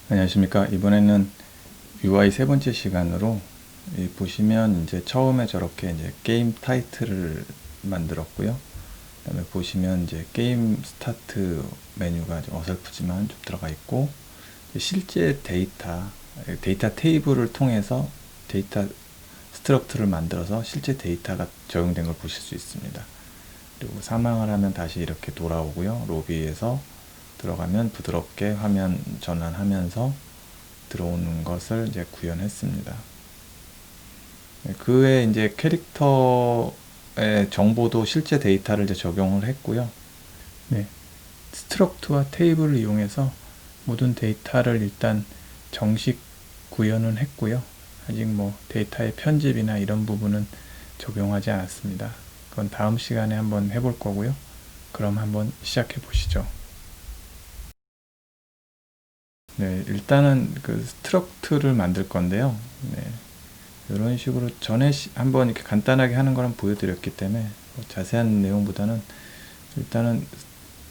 안녕하십니까. 이번에는 UI 세 번째 시간으로 보시면 이제 처음에 저렇게 이제 게임 타이틀을 만들었고요. 그다음에 보시면 이제 게임 스타트 메뉴가 좀 어설프지만 좀 들어가 있고, 실제 데이터 테이블을 통해서 데이터 스트럭처를 만들어서 실제 데이터가 적용된 걸 보실 수 있습니다. 그리고 사망을 하면 다시 이렇게 돌아오고요. 로비에서 들어가면 부드럽게 화면 전환하면서 들어오는 것을 이제 구현했습니다. 그 외에 이제 캐릭터의 정보도 실제 데이터를 이제 적용을 했고요. 네, 스트럭트와 테이블을 이용해서 모든 데이터를 일단 정식 구현은 했고요. 아직 뭐 데이터의 편집이나 이런 부분은 적용하지 않았습니다. 그건 다음 시간에 한번 해볼 거고요. 그럼 한번 시작해 보시죠. 네, 일단은 그 스트럭트를 만들 건데요. 네, 이런 식으로 전에 한번 이렇게 간단하게 하는 거는 보여드렸기 때문에 뭐 자세한 내용보다는 일단은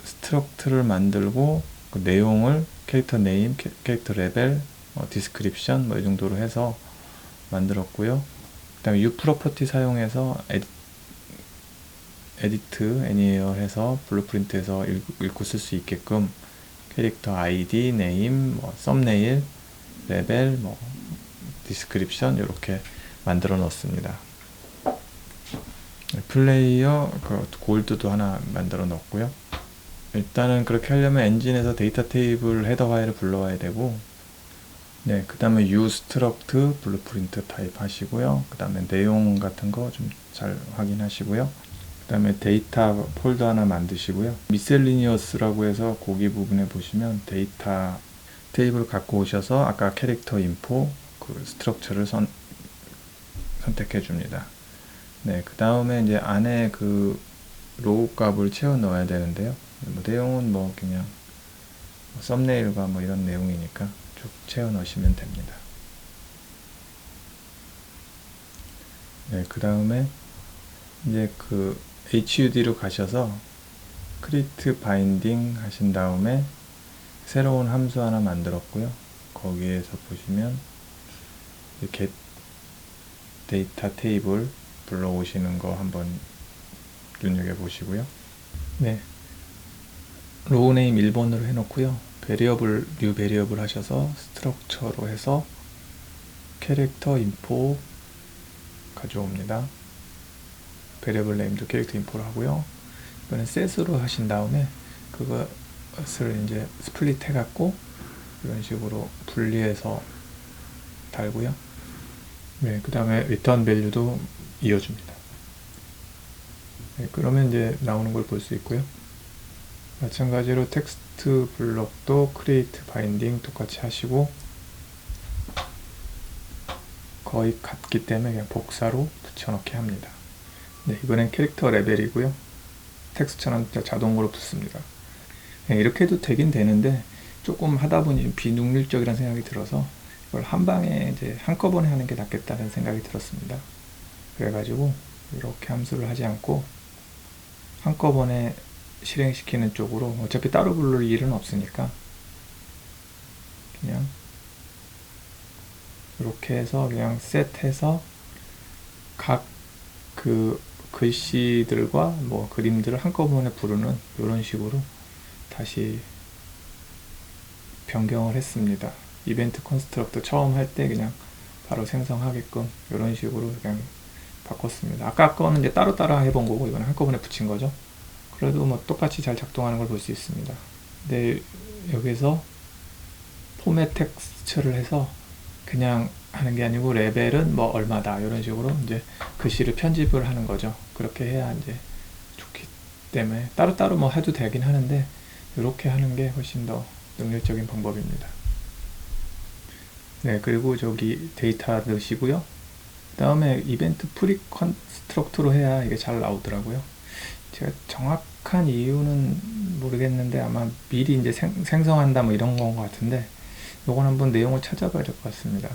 스트럭트를 만들고 그 내용을 캐릭터 네임, 캐릭터 레벨, 디스크립션 뭐 이 정도로 해서 만들었고요. 그 다음에 U 프로퍼티 사용해서 에디트, 애니에어 해서 블루프린트에서 읽고 쓸 수 있게끔 캐릭터 아이디, 네임, 뭐 썸네일, 레벨, 뭐 디스크립션 이렇게 만들어 놓습니다. 플레이어 그 골드도 하나 만들어 놓고요. 일단은 그렇게 하려면 엔진에서 데이터 테이블 헤더 파일을 불러와야 되고, 네, 그 다음에 uStruct 블루프린트 타입 하시고요. 그 다음에 내용 같은 거 좀 잘 확인하시고요. 그 다음에 데이터 폴더 하나 만드시고요. 미셀리니어스라고 해서 거기 부분에 보시면 데이터 테이블 갖고 오셔서 아까 캐릭터 인포 그 스트럭처를 선택해 줍니다. 네, 그 다음에 이제 안에 그 로우 값을 채워 넣어야 되는데요. 뭐 내용은 뭐 그냥 썸네일과 뭐 이런 내용이니까 쭉 채워 넣으시면 됩니다. 네, 그 다음에 이제 그 HUD로 가셔서 create binding 하신 다음에 새로운 함수 하나 만들었고요. 거기에서 보시면 get 데이터 테이블 불러오시는 거 한번 눈여겨보시고요. 네, 로우 네임 1번으로 해놓고요. 베리어블, 뉴 베리어블 하셔서 스트럭처로 해서 캐릭터 인포 가져옵니다. 베리어블 네임도 캐릭터 인포로 하고요. 이번엔 셋으로 하신 다음에 그것을 이제 스플릿 해갖고 이런 식으로 분리해서 달고요. 네, 그 다음에 리턴 밸류도 이어줍니다. 네, 그러면 이제 나오는 걸 볼 수 있고요. 마찬가지로 텍스트 블럭도 create binding 똑같이 하시고 거의 같기 때문에 그냥 복사로 붙여넣기 합니다. 네, 이번엔 캐릭터 레벨이고요. 텍스처럼 자동으로 붙습니다. 네, 이렇게 해도 되긴 되는데 조금 하다 보니 비능률적이라는 생각이 들어서 이걸 한 방에 이제 한꺼번에 하는 게 낫겠다는 생각이 들었습니다. 그래가지고 이렇게 함수를 하지 않고 한꺼번에 실행시키는 쪽으로, 어차피 따로 부를 일은 없으니까 그냥 이렇게 해서 그냥 셋해서 각 그 글씨들과 뭐 그림들을 한꺼번에 부르는 이런 식으로 다시 변경을 했습니다. 이벤트 컨스트럭터 처음 할 때 그냥 바로 생성하게끔 이런 식으로 그냥 바꿨습니다. 아까 거는 이제 따로따로 해본 거고 이거는 한꺼번에 붙인 거죠. 그래도 뭐 똑같이 잘 작동하는 걸 볼 수 있습니다. 근데 여기서 포맷 텍스처를 해서 그냥 하는 게 아니고 레벨은 뭐 얼마다 이런 식으로 이제 글씨를 편집을 하는 거죠. 그렇게 해야 이제 좋기 때문에 따로따로 뭐 해도 되긴 하는데 이렇게 하는 게 훨씬 더 능률적인 방법입니다. 네, 그리고 저기 데이터 넣으시고요. 그 다음에 이벤트 프리 컨스트럭트로 해야 이게 잘 나오더라고요. 제가 정확한 이유는 모르겠는데 아마 미리 이제 생성한다 뭐 이런 건 것 같은데 요건 한번 내용을 찾아봐야 될 것 같습니다.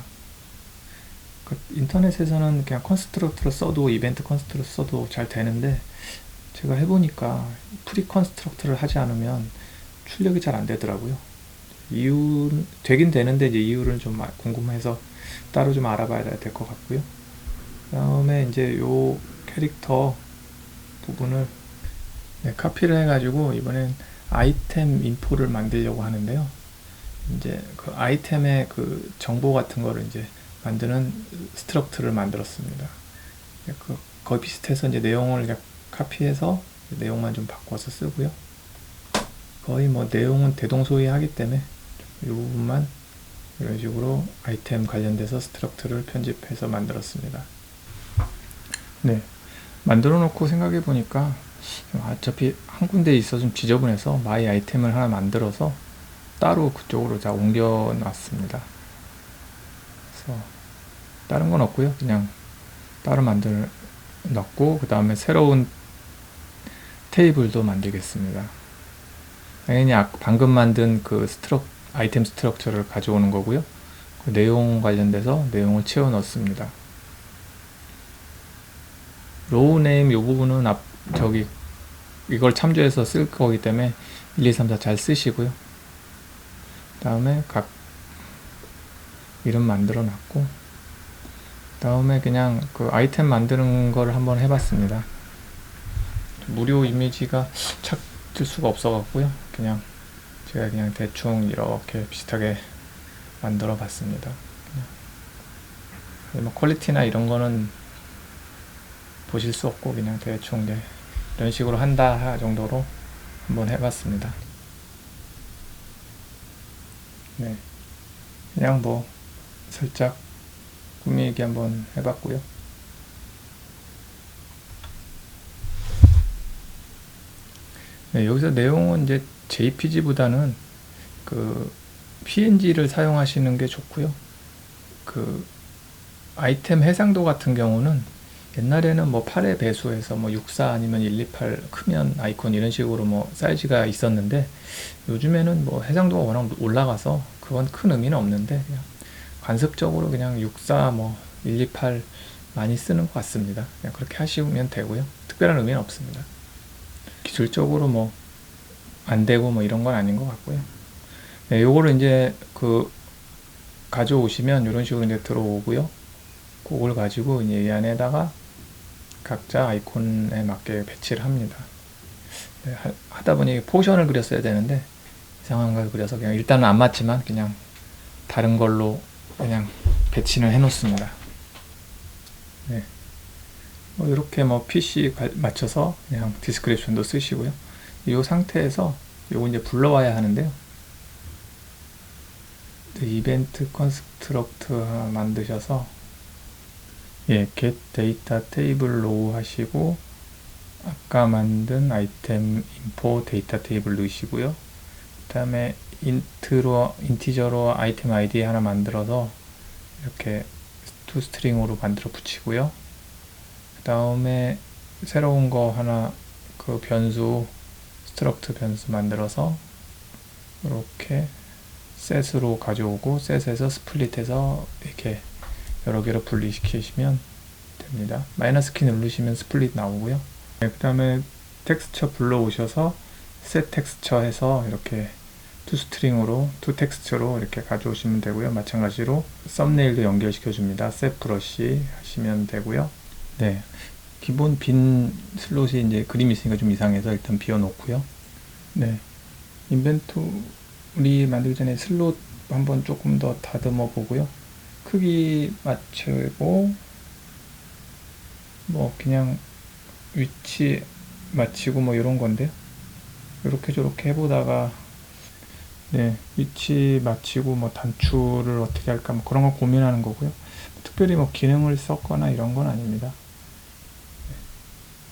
그 인터넷에서는 그냥 컨스트럭트로 써도 이벤트 컨스트럭트로 써도 잘 되는데 제가 해보니까 프리 컨스트럭트를 하지 않으면 출력이 잘 안 되더라고요. 이유 되긴 되는데 이제 이유를 좀 궁금해서 따로 좀 알아봐야 될 것 같고요. 그다음에 이제 요 캐릭터 부분을 카피를 해가지고 이번엔 아이템 인포를 만들려고 하는데요. 이제 그 아이템의 그 정보 같은 거를 이제 만드는 스트럭트를 만들었습니다. 거의 비슷해서 이제 내용을 카피해서 내용만 좀 바꿔서 쓰고요. 거의 뭐 내용은 대동소이하기 때문에 이 부분만 이런 식으로 아이템 관련돼서 스트럭트를 편집해서 만들었습니다. 네, 만들어 놓고 생각해 보니까 어차피 한 군데 있어 좀 지저분해서 마이 아이템을 하나 만들어서 따로 그쪽으로 다 옮겨 놨습니다. 그래서 다른 건 없고요. 그냥 따로 만들 넣고 그 다음에 새로운 테이블도 만들겠습니다. 당연히 방금 만든 그 아이템 스트럭처를 가져오는 거고요. 그 내용 관련돼서 내용을 채워 넣습니다. 로우 네임 이 부분은 이걸 참조해서 쓸 거기 때문에 1, 2, 3, 4 잘 쓰시고요. 그 다음에 각 이름 만들어 놨고 그 다음에 그냥 그 아이템 만드는 걸 한번 해봤습니다. 무료 이미지가 찾을 수가 없어 갖고요. 제가 그냥 대충 이렇게 비슷하게 만들어 봤습니다. 뭐 퀄리티나 이런 거는 보실 수 없고 그냥 대충 이런 식으로 한다 정도로 한번 해봤습니다. 네, 그냥 뭐 살짝 꾸미기 한번 해봤고요. 네, 여기서 내용은 이제 JPG보다는 그 PNG를 사용하시는 게 좋고요. 그 아이템 해상도 같은 경우는 옛날에는 뭐 8의 배수에서 뭐 64 아니면 128 크면 아이콘 이런 식으로 뭐 사이즈가 있었는데 요즘에는 뭐 해상도가 워낙 올라가서 그건 큰 의미는 없는데 그냥 관습적으로 그냥 64 뭐 128 많이 쓰는 것 같습니다. 그냥 그렇게 하시면 되고요. 특별한 의미는 없습니다. 기술적으로 뭐 안 되고 뭐 이런 건 아닌 것 같고요. 네, 요거를 이제 가져오시면 이런 식으로 이제 들어오고요. 그걸 가지고 이제 이 안에다가 각자 아이콘에 맞게 배치를 합니다. 네, 하다 보니 포션을 그렸어야 되는데 이상한 걸 그려서 그냥 일단은 안 맞지만 그냥 다른 걸로 그냥 배치를 해 놓습니다. 네. 이렇게 뭐 PC 맞춰서 그냥 디스크립션도 쓰시고요. 이 상태에서 요거 이제 불러와야 하는데요. 이벤트 컨스트럭트 하나 만드셔서 get data table row 하시고 아까 만든 아이템 info 데이터 테이블 넣으시고요. 그 다음에 인티저로 아이템 아이디 하나 만들어서 이렇게 toString으로 만들어 붙이고요. 그 다음에 새로운 거 하나 그 변수 스트럭트 변수 만들어서 이렇게 set으로 가져오고 set에서 스플릿해서 이렇게 여러 개로 분리시키시면 됩니다. 마이너스 키 누르시면 스플릿 나오고요. 네, 그 다음에 텍스처 불러오셔서 set 텍스처 해서 이렇게 toString으로 toText로 이렇게 가져오시면 되고요. 마찬가지로 썸네일도 연결시켜 줍니다. set 브러쉬 하시면 되고요. 네, 기본 빈 슬롯이 이제 그림이 있으니까 좀 이상해서 일단 비워 놓고요. 네, 인벤토리 만들기 전에 슬롯 한번 조금 더 다듬어 보고요. 크기 맞추고 뭐 그냥 위치 맞추고 뭐 이런 건데요. 이렇게 저렇게 해보다가 네, 위치 맞추고 뭐 단추를 어떻게 할까 뭐 그런 거 고민하는 거고요. 특별히 뭐 기능을 썼거나 이런 건 아닙니다. 네,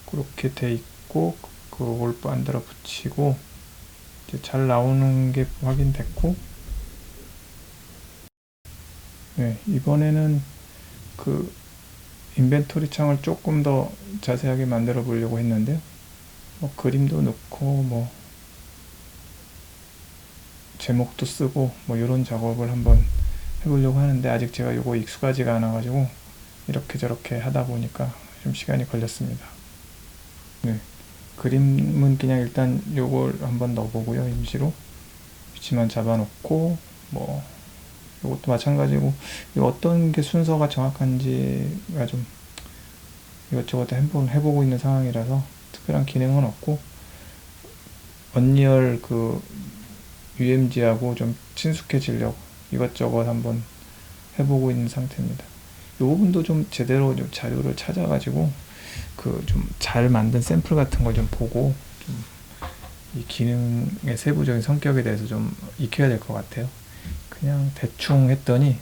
그렇게 돼 있고 그걸 만들어 붙이고 이제 잘 나오는 게 확인됐고 네, 이번에는 그 인벤토리 창을 조금 더 자세하게 만들어 보려고 했는데요. 뭐 그림도 넣고 뭐 제목도 쓰고 뭐 이런 작업을 한번 해보려고 하는데 아직 제가 이거 익숙하지가 않아 가지고 이렇게 저렇게 하다 보니까 좀 시간이 걸렸습니다. 네, 그림은 그냥 일단 요걸 한번 넣어보고요. 임시로 위치만 잡아놓고 뭐 이것도 마찬가지고 어떤 게 순서가 정확한지가 좀 이것저것 한번 해보고 있는 상황이라서 특별한 기능은 없고 언리얼 그 UMG하고 좀 친숙해지려고 이것저것 한번 해보고 있는 상태입니다. 이 부분도 좀 제대로 좀 자료를 찾아가지고 그 좀 잘 만든 샘플 같은 걸 좀 보고 좀 이 기능의 세부적인 성격에 대해서 좀 익혀야 될 것 같아요. 그냥 대충 했더니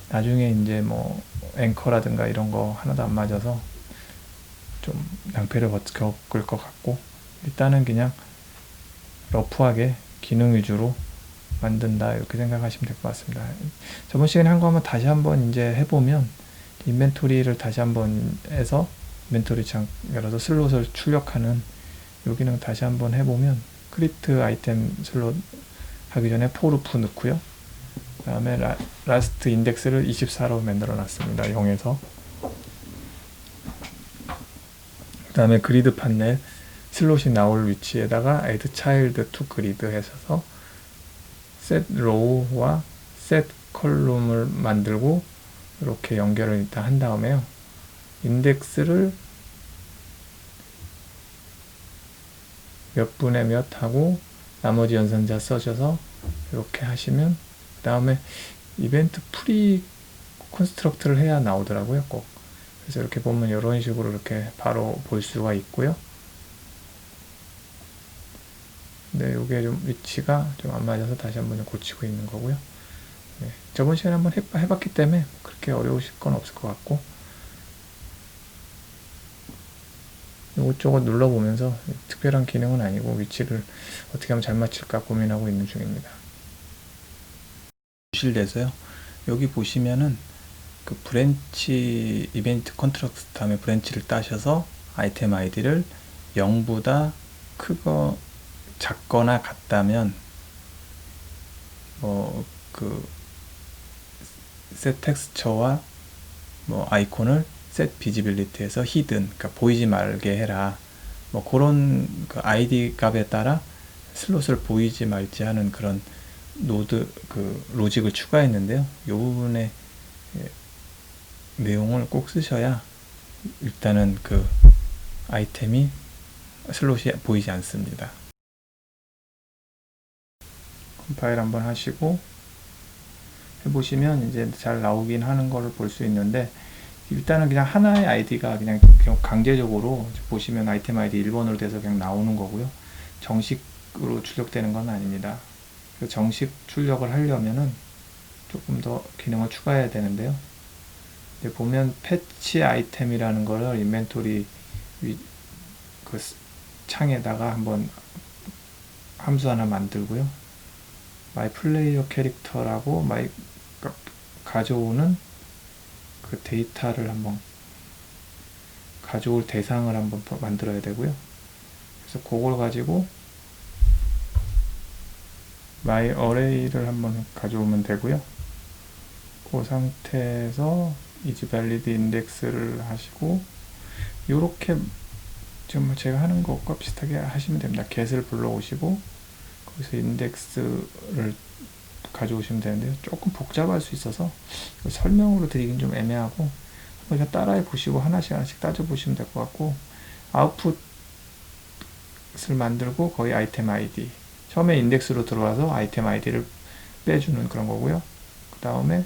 나중에 이제 뭐 앵커라든가 이런 거 하나도 안 맞아서 좀 낭패를 겪을 것 같고 일단은 그냥 러프하게 기능 위주로 만든다 이렇게 생각하시면 될 것 같습니다. 저번 시간에 한 거 한번 다시 한번 이제 해보면 인벤토리를 다시 한번 해서 인벤토리 창 열어서 슬롯을 출력하는 요 기능 다시 한번 해보면 크립트 아이템 슬롯 하기 전에 포루프 넣고요. 그 다음에 라스트 인덱스를 24로 만들어 놨습니다. 0에서 그 다음에 그리드 판넬 슬롯이 나올 위치에다가 add child to grid 해서 set row와 set column을 만들고 이렇게 연결을 일단 한 다음에요. 인덱스를 몇 분의 몇 하고 나머지 연산자 써셔서 이렇게 하시면 그 다음에 이벤트 프리 컨스트럭트를 해야 나오더라고요. 꼭. 그래서 이렇게 보면 이런 식으로 이렇게 바로 볼 수가 있고요. 근데 이게 좀 위치가 좀 안 맞아서 다시 한번 좀 고치고 있는 거고요. 네, 저번 시간에 한번 해봤기 때문에 그렇게 어려우실 건 없을 것 같고 이것저것 눌러보면서 특별한 기능은 아니고 위치를 어떻게 하면 잘 맞출까 고민하고 있는 중입니다. 부실돼서요. 여기 보시면은 그 브랜치 이벤트 컨트럭트 다음에 브랜치를 따셔서 아이템 아이디를 0보다 크거 작거나 같다면 뭐 그 셋 텍스처와 뭐 아이콘을 셋 비지빌리티에서 히든 그러니까 보이지 말게 해라 뭐 그런 그 아이디 값에 따라 슬롯을 보이지 말지 하는 그런 노드 그 로직을 추가했는데요. 이 부분에 내용을 꼭 쓰셔야 일단은 그 아이템이 슬롯이 보이지 않습니다. 컴파일 한번 하시고 해보시면 이제 잘 나오긴 하는 거를 볼 수 있는데 일단은 그냥 하나의 아이디가 그냥 강제적으로 보시면 아이템 아이디 1번으로 돼서 그냥 나오는 거고요. 정식으로 출력되는 건 아닙니다. 정식 출력을 하려면은 조금 더 기능을 추가해야 되는데요. 보면 패치 아이템이라는 거를 인벤토리 그 창에다가 한번 함수 하나 만들고요. 마이 플레이어 캐릭터라고 가져오는 그 데이터를 한번 가져올 대상을 한번 만들어야 되고요. 그래서 그걸 가지고 my array를 한번 가져오면 되고요. 그 상태에서 is valid index를 하시고 요렇게 지금 제가 하는 것과 비슷하게 하시면 됩니다. get을 불러오시고 거기서 index를 가져오시면 되는데요. 조금 복잡할 수 있어서 설명으로 드리긴 좀 애매하고 한번 따라해 보시고 하나씩 따져 보시면 될 것 같고 아웃풋을 만들고 거의 아이템 아이디 처음에 인덱스로 들어와서 아이템 아이디를 빼주는 그런 거고요. 그 다음에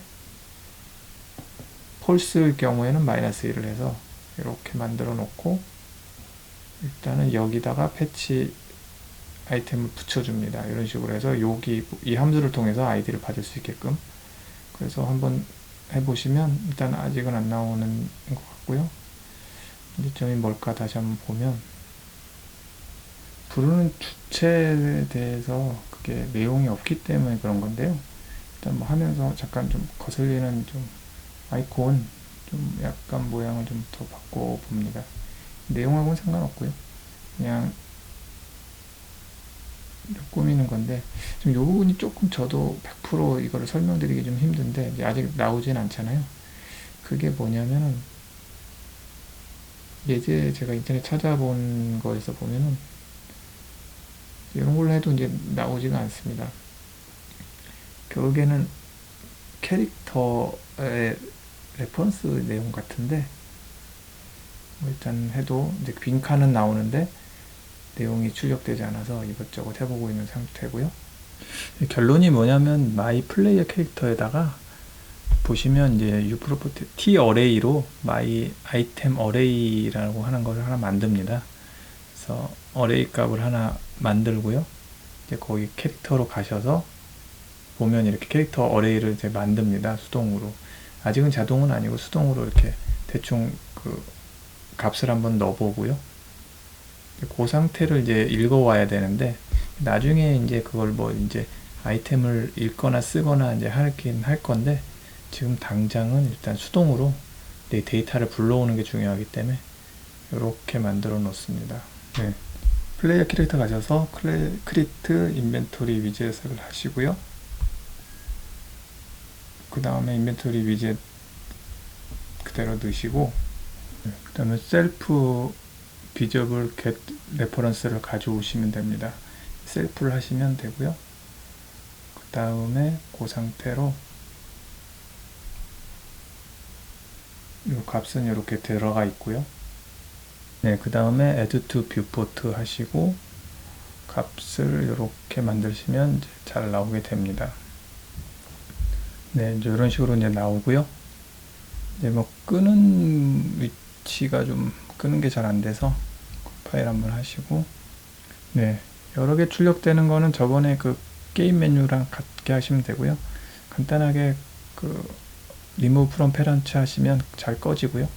폴스일 경우에는 -1을 해서 이렇게 만들어 놓고 일단은 여기다가 패치 아이템을 붙여줍니다. 이런 식으로 해서 여기 이 함수를 통해서 아이디를 받을 수 있게끔 그래서 한번 해보시면 일단 아직은 안 나오는 것 같고요. 문제점이 뭘까 다시 한번 보면 부르는 주체에 대해서 그게 내용이 없기 때문에 그런 건데요. 일단 뭐 하면서 잠깐 좀 거슬리는 좀 아이콘 좀 약간 모양을 좀 더 바꿔 봅니다. 내용하고는 상관없고요. 그냥 꾸미는 건데 지금 이 부분이 조금 저도 100% 이거를 설명드리기 좀 힘든데 아직 나오진 않잖아요. 그게 뭐냐면은 예제 제가 인터넷 찾아본 거에서 보면은 이런 걸로 해도 이제 나오지가 않습니다. 결국에는 캐릭터의 레퍼런스 내용 같은데, 뭐 일단 해도 이제 빈칸은 나오는데 내용이 출력되지 않아서 이것저것 해보고 있는 상태고요. 결론이 뭐냐면 마이 플레이어 캐릭터에다가 보시면 이제 uproperty t 어레이로 my item array라고 하는 것을 하나 만듭니다. 그래서 어레이 값을 하나 만들고요. 이제 거기 캐릭터로 가셔서 보면 이렇게 캐릭터 어레이를 이제 만듭니다. 수동으로. 아직은 자동은 아니고 수동으로 이렇게 대충 그 값을 한번 넣어보고요. 그 상태를 이제 읽어와야 되는데, 나중에 이제 그걸 뭐 이제 아이템을 읽거나 쓰거나 이제 하긴 할 건데, 지금 당장은 일단 수동으로 내 데이터를 불러오는 게 중요하기 때문에 이렇게 만들어 놓습니다. 네. 플레이어 캐릭터 가셔서 크리트 인벤토리 위젯을 하시고요. 그 다음에 인벤토리 위젯 그대로 넣으시고, 그 다음에 셀프 비저블 겟 레퍼런스를 가져오시면 됩니다. 셀프를 하시면 되고요. 그 다음에 그 상태로 이 값은 이렇게 들어가 있고요. 네, 그 다음에 add to viewport 하시고 값을 이렇게 만드시면 이제 잘 나오게 됩니다. 네, 이제 이런 식으로 이제 나오고요. 이제 뭐 끄는 위치가 좀 끄는 게 잘 안 돼서 파일 한번 하시고, 네, 여러 개 출력되는 거는 저번에 그 게임 메뉴랑 같게 하시면 되고요. 간단하게 그 remove from parent 하시면 잘 꺼지고요.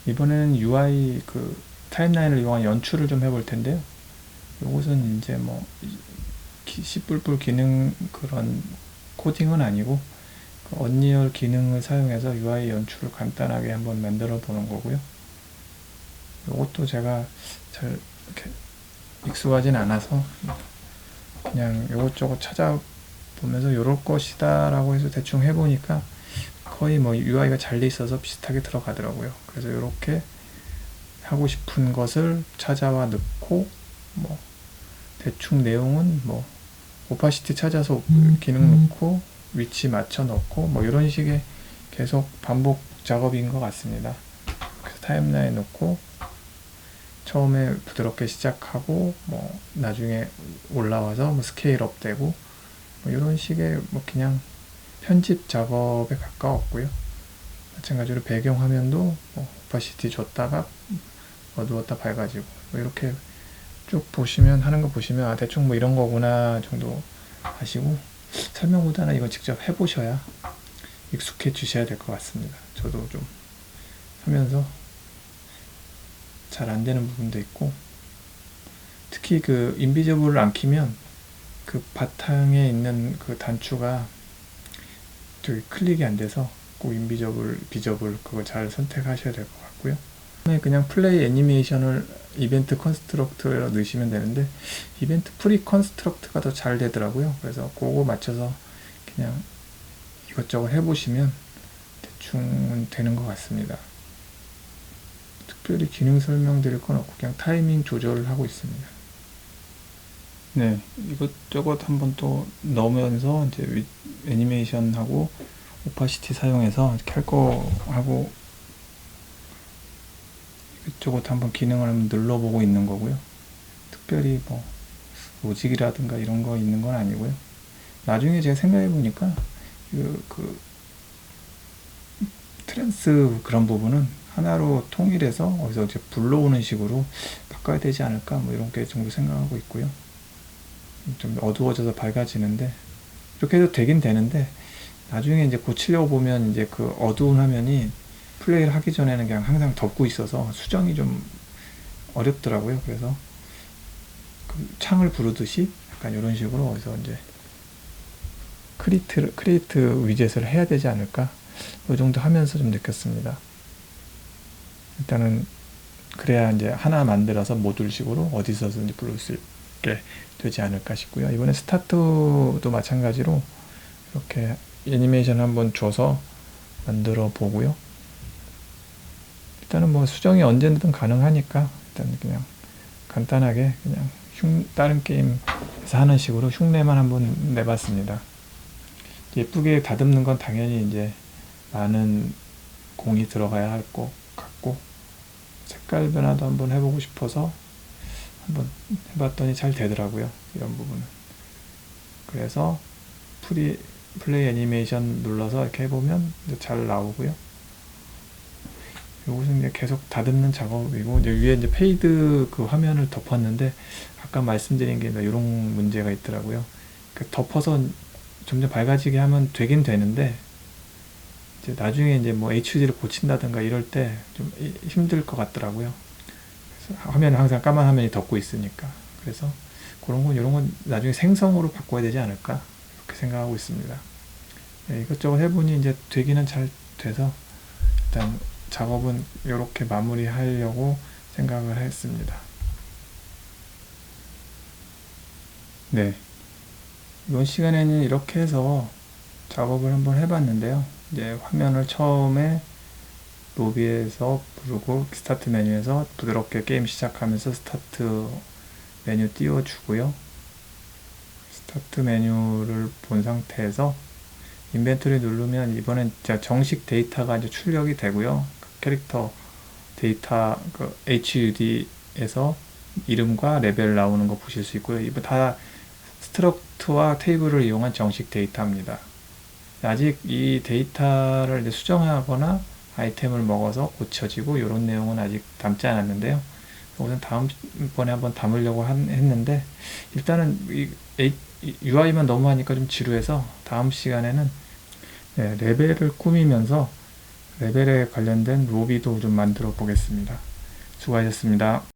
이번에는 UI 그 타임라인을 이용한 연출을 좀 해볼 텐데요. 이것은 이제 뭐 C++ 기능 그런 코딩은 아니고 그 언리얼 기능을 사용해서 UI 연출을 간단하게 한번 만들어 보는 거고요. 이것도 제가 잘 이렇게 익숙하진 않아서 그냥 이것저것 찾아보면서 이럴 것이다 라고 해서 대충 해보니까 거의 뭐 UI가 잘 돼 있어서 비슷하게 들어가더라고요. 그래서 이렇게 하고 싶은 것을 찾아와 넣고, 뭐 대충 내용은 뭐 오파시티 찾아서 기능 넣고 위치 맞춰 넣고 뭐 이런 식의 계속 반복 작업인 것 같습니다. 그래서 타임라인 넣고 처음에 부드럽게 시작하고 뭐 나중에 올라와서 뭐 스케일업 되고 뭐 이런 식의 뭐 그냥 편집 작업에 가까웠고요. 마찬가지로 배경 화면도 뭐 오파시티 줬다가 어두웠다 밝아지고 뭐 이렇게 쭉 보시면 하는 거 보시면 아 대충 뭐 이런 거구나 정도 아시고, 설명보다는 이거 직접 해보셔야 익숙해지셔야 될 것 같습니다. 저도 좀 하면서 잘 안 되는 부분도 있고, 특히 그 인비저블을 안 키면 그 바탕에 있는 그 단추가 되게 클릭이 안 돼서 꼭 인비저블, 비저블 그걸 잘 선택하셔야 될 것 같고요. 그냥 플레이 애니메이션을 이벤트 컨스트럭트로 넣으시면 되는데 이벤트 프리 컨스트럭트가 더 잘 되더라고요. 그래서 그거 맞춰서 그냥 이것저것 해보시면 대충 되는 것 같습니다. 특별히 기능 설명드릴 건 없고 그냥 타이밍 조절을 하고 있습니다. 네, 이것저것 한번 또 넣으면서 이제 애니메이션하고 오파시티 사용해서 이렇게 할 거 하고 이것저것 한번 기능을 한번 눌러보고 있는 거고요. 특별히 뭐 로직이라든가 이런 거 있는 건 아니고요. 나중에 제가 생각해 보니까 그 트랜스 그런 부분은 하나로 통일해서 어디서 이제 불러오는 식으로 바꿔야 되지 않을까 뭐 이런 게 정도 생각하고 있고요. 좀 어두워져서 밝아지는데 이렇게 해도 되긴 되는데 나중에 이제 고치려고 보면 이제 그 어두운 화면이 플레이를 하기 전에는 그냥 항상 덮고 있어서 수정이 좀 어렵더라고요. 그래서 그 창을 부르듯이 약간 이런 식으로 어디서 이제 크리에이트 위젯을 해야 되지 않을까 이 정도 하면서 좀 느꼈습니다. 일단은 그래야 이제 하나 만들어서 모듈식으로 어디서든지 부를 수 있게 되지 않을까 싶고요. 이번에 스타트도 마찬가지로 이렇게 애니메이션 한번 줘서 만들어 보고요. 일단은 뭐 수정이 언제든 가능하니까 일단 그냥 간단하게 그냥 다른 게임 그래서 하는 식으로 흉내만 한번 내봤습니다. 예쁘게 다듬는 건 당연히 이제 많은 공이 들어가야 할 것 같고, 색깔 변화도 한번 해보고 싶어서 한번 해봤더니 잘 되더라고요. 이런 부분은. 그래서 플레이 애니메이션 눌러서 이렇게 해보면 잘 나오고요. 이것은 이제 계속 다듬는 작업이고, 이제 위에 이제 페이드 그 화면을 덮었는데, 아까 말씀드린 게 이런 문제가 있더라고요. 그 덮어서 점점 밝아지게 하면 되긴 되는데, 이제 나중에 이제 뭐 HUD를 고친다든가 이럴 때 좀 힘들 것 같더라고요. 그래서 화면을 항상 까만 화면이 덮고 있으니까. 그래서 그런 건, 이런 건 나중에 생성으로 바꿔야 되지 않을까, 이렇게 생각하고 있습니다. 네, 이것저것 해보니 이제 되기는 잘 돼서, 일단 작업은 이렇게 마무리하려고 생각을 했습니다. 네, 이번 시간에는 이렇게 해서 작업을 한번 해봤는데요. 이제 화면을 처음에 로비에서 부르고 스타트 메뉴에서 부드럽게 게임 시작하면서 스타트 메뉴 띄워주고요. 스타트 메뉴를 본 상태에서 인벤토리 누르면 이번엔 정식 데이터가 이제 출력이 되고요. 캐릭터 데이터 그 HUD에서 이름과 레벨 나오는 거 보실 수 있고요. 이거 다 스트럭트와 테이블을 이용한 정식 데이터입니다. 아직 이 데이터를 이제 수정하거나 아이템을 먹어서 고쳐지고 이런 내용은 아직 담지 않았는데요. 우선 다음번에 한번 담으려고 했는데, 일단은 이 UI만 너무 하니까 좀 지루해서 다음 시간에는 레벨을 꾸미면서 레벨에 관련된 로비도 좀 만들어 보겠습니다. 수고하셨습니다.